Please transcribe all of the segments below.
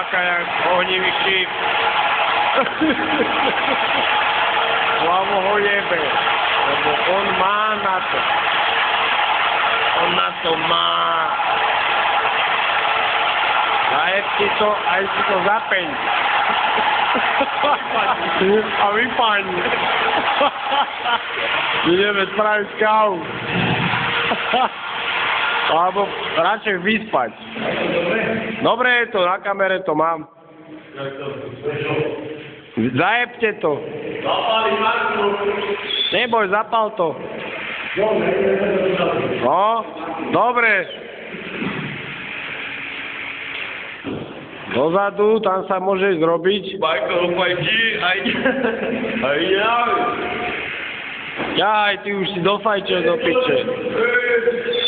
Máka jak ohnivý šíp. Hlavo ho jebe, lebo on má na to. On na to má. Zajeb si to, aj si to zapeň. A vypáni. Ideme spraviť kávu. Alebo radšej vyspať. Dobre je to, na kamere to mám. Zajebte to. Neboj, zapal to. No, dobre. Dozadu, tam sa môže zrobiť. Bajko, fajči, aj ja. Ťahaj, ty už si dofajčil do piče.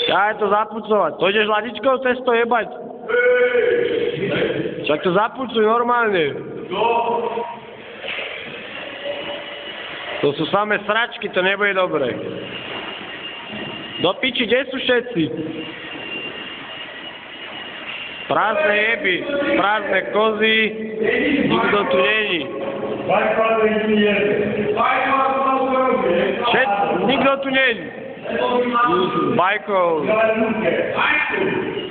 Ťahaj to zapucovať. To ideš ladičkou cez to jebať? Však to zapucuj normálne. To sú samé sračky, to nebude dobre. Do piči, kde sú všetci? Prázdne jeby, prázdne kozy, nikto tu není. Nikto tu není. Bajko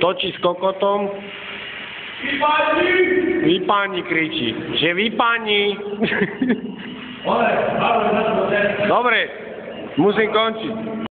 točí s kokotom. Vypáni kričí. Že vypáni. Dobre, musím končiť.